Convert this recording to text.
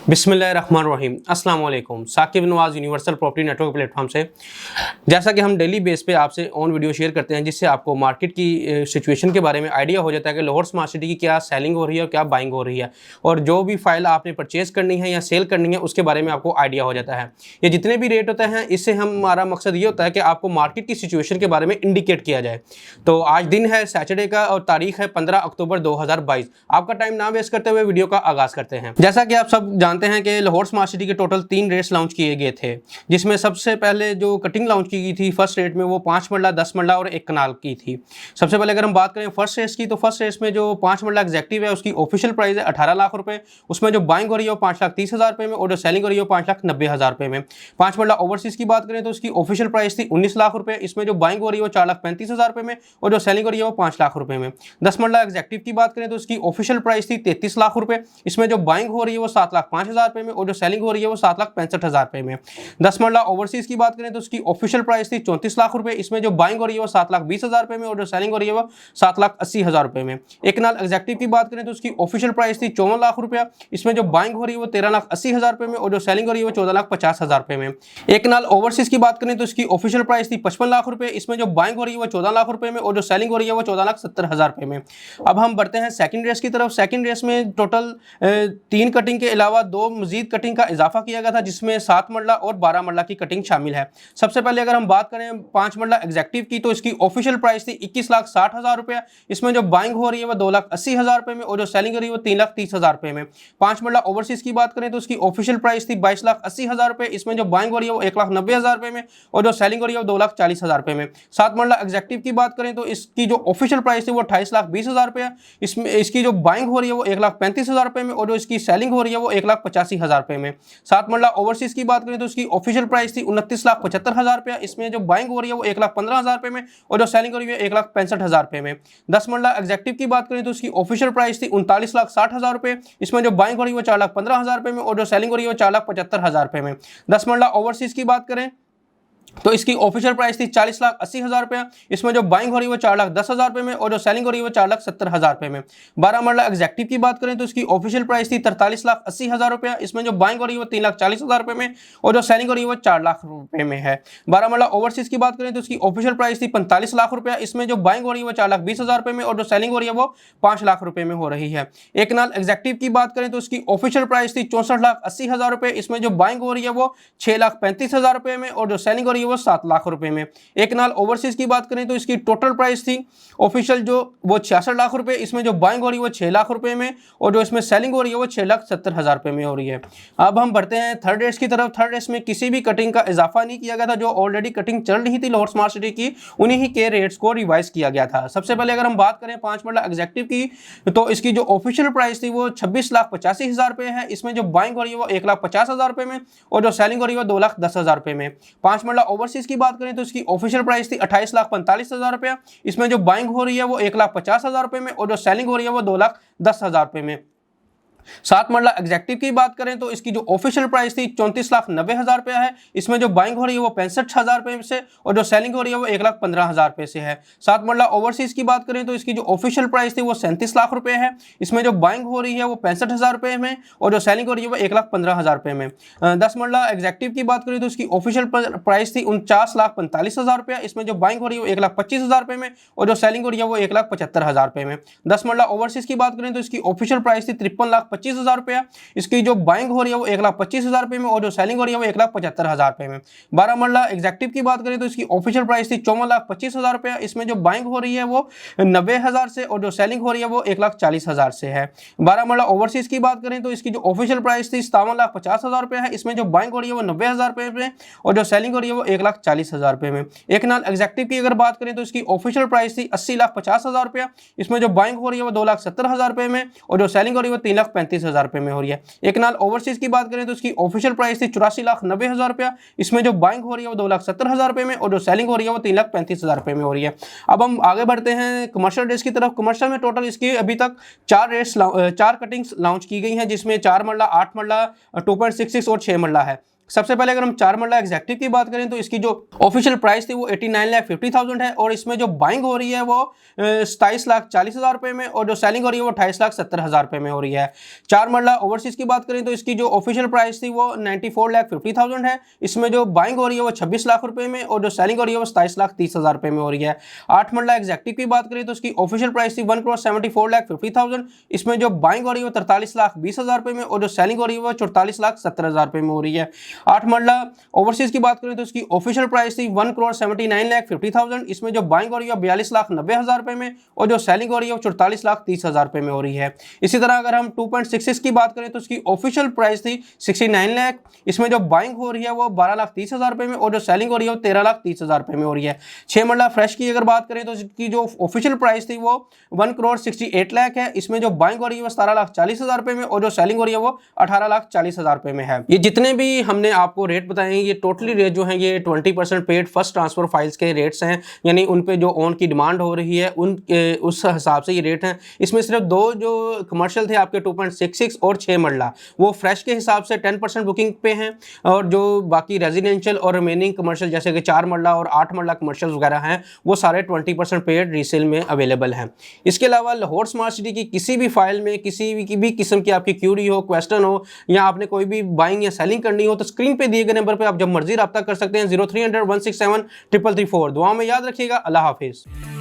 बिस्मिल्लाहिर्रहमानिर्रहीम अस्सलाम वालेकुम। Saqib Nawaz universal property network platform से जैसा कि हम डेली बेस पे आपसे ऑन वीडियो शेयर करते हैं, जिससे आपको मार्केट की सिचुएशन के बारे में आइडिया हो जाता है कि लाहौर स्मार्ट सिटी की क्या सेलिंग हो रही है और क्या बाइंग हो रही है, और जो भी फाइल आपने परचेज़ करनी है या सेल करनी है उसके बारे में आपको आइडिया हो जाता है। ये जितने भी रेट होते हैं, इससे हमारा मकसद ये होता है कि आपको मार्केट की सिचुएशन के बारे में इंडिकेट किया जाए। तो आज दिन है सैटरडे का और तारीख है 15 अक्टूबर 2022। आपका टाइम ना वेस्ट करते हुए वीडियो का आगाज़ करते हैं। जैसा कि आप सब जानते हैं कि लाहौर स्मार्ट सिटी के टोटल 3 रेट्स लॉन्च किए गए थे, जिसमें सबसे पहले जो कटिंग लॉन्च की गई थी फर्स्ट रेट में वो 5 मरला, 10 मरला और 1 कनाल की थी। सबसे पहले अगर हम बात करें फर्स्ट रेट्स की, तो फर्स्ट रेट्स में जो 5 मरला एग्जेक्टिव है उसकी ऑफिशियल प्राइस है 18 लाख रुपए। उसमें जो बाइंग हो रही है वो 5,30,000 रुपये में और जो सेलिंग हो रही है वो 5,90,000 रुपये में। 5 मरला ओवरसीज की बात करें तो उसकी ऑफिशियल प्राइस थी 19 लाख रुपए। इसमें जो बाइंग हो रही है वो 4,35,000 रुपये में और जो सेलिंग हो रही है वो 5 लाख रुपये में। 10 मरला एग्जेक्टिव की बात करें तो उसकी ऑफिशियल प्राइस थी 33 लाख रुपए। इसमें जो बाइंग हो रही है वो 7,05,000 रुपये में और जो सेलिंग हो रही है वो 7,65,000 रुपये में। 10 मरला ओवरसीज की बात करें तो उसकी ऑफिशियल प्राइस थी 34 लाख रुपए। इसमें जो बाइंग हो रही है वो 7,20,000 रुपये में और जो सेलिंग हो रही है वो 7,80,000 रुपये में। एक नाल एग्जेक्टिव की बात करें तो उसकी ऑफिशियल प्राइस थी 54 लाख रुपया। इसमें जो बाइंग हो रही है वो 13,80,000 रुपये में और जो सेलिंग हो रही है वो 14,50,000 रुपये में। एक नाल ओवरसीज की बात करें तो उसकी ऑफिशियल प्राइस थी 55 लाख रुपए। इसमें जो बाइंग हो रही है वो 14 लाख रुपए में और जो सेलिंग हो रही है वो 14,70,000 रुपये में। अब हम बढ़ते हैं सेकंड रेस की तरफ। सेकंड रेस में टोटल 3 कटिंग के अलावा 2 मजीद कटिंग का इजाफा किया गया था, जिसमें 7 मरला और 12 मरला की कटिंग शामिल है। सबसे पहले अगर हम बात करें 5 मरला एग्जेक्टिव की, तो इसकी ऑफिशियल प्राइस थी 21,60,000 रुपये। इसमें जो बाइंग हो रही है वो 2,80,000 रुपये में और जो सेलिंग हो रही है वो 3,30,000 रुपये में। 5 मरला ओवरसीज की बात करें तो उसकी ऑफिशियल प्राइस थी 22,80,000 रुपये। इसमें जो बाइंग हो रही है वो 1,90,000 रुपये में और जो सेलिंग हो रही है वो 2,40,000 रुपये में। 7 मरला एग्जेक्टिव की बात करें तो इसकी जो ऑफिशियल प्राइस थी वो 28,20,000 रुपये। इसमें इसकी जो बाइंग हो रही है वो 1,35,000 रुपये में और जो इसकी सेलिंग हो रही है वो 1,85,000 रुपये में। 7 मरला ओवरसीज की बात करें तो उसकी ऑफिशियल प्राइस थी 29,75,000 रुपये। इसमें जो बाइंग हो रही है वो 1,15,000 रुपये में और जो सेलिंग हो रही है 1,65,000 रुपये में। 10 मरला एग्जेक्टिव की बात करें तो उसकी ऑफिशियल प्राइस थी 39,60,000 रुपये। इसमें जो बाइंग हो रही है वो 4,15,000 रुपये में और जो सेलिंग हो रही है वो 4,75,000 रुपये में। 10 मरला ओवरसीज की बात करें तो इसकी ऑफिशियल प्राइस थी 40,80,000 रुपये। इसमें जो बाइंग हो रही है वो 4,10,000 रुपये में और जो सेलिंग हो रही है वो 4,70,000 रुपये में। 12 मरला एग्जेक्टिव की बात करें तो इसकी ऑफिशियल प्राइस थी 43,80,000 रुपये। इसमें जो बाइंग हो रही है वो 3,40,000 रुपये में और जो सेलिंग हो रही है वो 4 लाख रुपये में है। 12 मरला ओवरसीज की बात करें तो उसकी ऑफिशियल प्राइस थी 45 लाख रुपये। इसमें जो बाइंग हो रही है वो 4,20,000 रुपये में और जो सेलिंग हो रही है वो 5 लाख रुपये में हो रही है। एक नाल एग्जेक्टिव की बात करें तो उसकी ऑफिशियल प्राइस थी 64,80,000 रुपये। इसमें जो बाइंग हो रही है वो 6,35,000 रुपये में और जो सेलिंग हो रही है वो 7 लाख रुपए में। एक नाल ओवरसीज की बात करें तो इसकी टोटल प्राइस थी ऑफिशियल जो वो 66 लाख रुपए। इसमें जो बाइंग हो रही है वो 6 लाख रुपए में और जो इसमें सेलिंग हो रही है वो 6,70,000 रुपए में हो रही है। अब हम बढ़ते हैं थर्ड रेस की तरफ। थर्ड रेस में किसी भी कटिंग का इजाफा नहीं किया गया था। जो ऑलरेडी कटिंग चल रही थी लाहौर स्मार्ट सिटी की, उन्हीं ही के रेट्स को रिवाइज किया गया था। सबसे पहले अगर हम बात करें 5 मरला एग्जेक्टिव की, तो इसकी जो ऑफिशियल प्राइस थी वो 26,85,000 रुपए है। इसमें जो बाइंग हो रही है वो 1,50,000 रुपए में और जो सेलिंग हो रही है वो 2,10,000 रुपए में। 5 मरला ओवरसीज की बात करें तो इसकी ऑफिशियल प्राइस थी 28,45,000 रुपया। इसमें जो बाइंग हो रही है वो 1,50,000 रुपये में और जो सेलिंग हो रही है वो 2,10,000 रुपये में। 7 मरला एग्जेक्टिव की बात करें तो इसकी जो ऑफिशियल प्राइस थी 34,90,000 रुपया है। इसमें जो बाइंग हो रही है वो 65,000 रुपये से और जो सेलिंग हो रही है वो 1,15,000 रुपये से है। 7 मरला ओवरसीज की बात करें तो इसकी जो ऑफिशियल प्राइस थी वो 37 लाख रुपये है। इसमें जो बाइंग हो रही है वो 65,000 रुपये में और जो सेलिंग हो रही है वो 1,15,000 रुपये में। 10 मरला एग्जेक्टिव की बात करें तो इसकी ऑफिशियल प्राइस थी 49,45,000 रुपया। इसमें जो बाइंग हो रही है वो 1,25,000 रुपये में और जो सेलिंग हो रही है वो 1,75,000 रुपये में। 10 मरला ओवरसीज की बात करें तो इसकी ऑफिशियल प्राइस थी 53,25,000 रुपया। इसकी जो बाइंग हो रही है वो 1,25,000 रुपये में और जो सेलिंग हो रही है वो 1,75,000 रुपये में। 12 मरला एग्जेक्टिव की बात करें तो इसकी ऑफिशियल प्राइस थी 54,25,000 रुपया। इसमें जो बाइंग हो रही है वो 90,000 से और जो सेलिंग हो रही है वो 1,40,000 से है। 12 मरला ओवरसीज की बात करें तो इसकी जो ऑफिशियल प्राइस थी 57,50,000 रुपये है। इसमें जो बाइंग हो रही है वो 90,000 रुपये में और जो सेलिंग हो रही है वो 1,40,000 रुपये में। एक नाल एग्जेक्टिव की अगर बात करें तो इसकी ऑफिशियल प्राइस थी 80,50,000 रुपया। इसमें जो बाइंग हो रही है वो 2,70,000 रुपये में और जो सेलिंग हो रही है वो 3,35,000 रुपये में हो रही है। एक नाल ओवरसीज की बात करें तो इसकी ऑफिशियल प्राइस थी 84,90,000 रुपया। इसमें जो बाइंग हो रही है वो 2,70,000 रुपये में और जो सेलिंग हो रही है वो 3,35,000 रुपये में हो रही है। अब हम आगे बढ़ते हैं कमर्शियल रेट्स की तरफ। कमर्शियल में टोटल इसकी अभी तक 4 कटिंग्स लॉन्च की गई हैं, जिसमें 4 मरला, 8 मरला, 2.66 और 6 मरला है। सबसे पहले अगर हम 4 मरला एग्जैक्टिव की बात करें तो इसकी जो ऑफिशियल प्राइस थी वो 89,50,000 है और इसमें जो बाइंग हो रही है वो 27,40,000 रुपए में और जो सेलिंग हो रही है वो 28,70,000 रुपए में हो रही है। 4 मरला ओवरसीज की बात करें तो इसकी जो ऑफिशियल प्राइस थी वो 94,50,000 है, इसमें जो बाइंग हो रही है वो 26 लाख रुपए में और जो सेलिंग हो रही है वो 27,30,000 रुपए में हो रही है। 8 मरला एग्जैक्टिव की बात करें तो इसकी ऑफिशियल प्राइस थी 1,74,50,000, इसमें जो बाइंग हो रही है वो 43,20,000 रुपए में और जो सेलिंग हो रही है वो 44,70,000 रुपए में हो रही है। 8 मरला ओवरसीज की बात करें तो इसकी ऑफिशियल प्राइस थी 1,79,50,000, इसमें जो बाइंग हो रही है 42,90,000 रुपए में और जो सेलिंग हो रही है वो 44,30,000 रुपए में हो रही है। इसी तरह अगर हम 2.66 की बात करें तो इसकी ऑफिशियल प्राइस थी 69 लाख, इसमें जो बाइंग हो रही है वो 12,30,000 रुपए में और जो सेलिंग हो रही है वो 13,30,000 रुपए में हो रही है। 6 मरला फ्रेश की अगर बात करें तो इसकी जो ऑफिशियल प्राइस थी वो 1,68 लाख है, इसमें जो बाइंग हो रही है वो 17,40,000 रुपए में और जो सेलिंग हो रही है वो 18,40,000 रुपए में है। ये जितने भी हमने आपको रेट बताए हैं ये टोटली रेट जो है ये 20% पेड फर्स्ट ट्रांसफर फाइल्स के रेट्स हैं, यानी उन पे जो ओन की डिमांड हो रही है उस हिसाब से ये रेट हैं। इसमें सिर्फ दो जो कमर्शियल थे आपके 2.66 और 6 मरला वो फ्रेश के हिसाब से 10% बुकिंग पे हैं और जो बाकी रेजिडेंशियल और रिमेनिंग कमर्शियल जैसे कि 4 मरला और 8 मरला कमर्शियल वगैरह हैं वो सारे 20% पेड रीसेल में अवेलेबल हैं। इसके अलावा लाहौर स्मार्ट सिटी की किसी भी फाइल में किसी भी किस्म की आपकी क्यूरी हो, क्वेश्चन हो या आपने कोई भी बाइंग या सेलिंग करनी हो तो स्क्रीन पे दिए गए नंबर पे आप जब मर्जी रब्ता कर सकते हैं 0300 167 334। दुआ में याद रखिएगा। अल्लाह हाफिज़।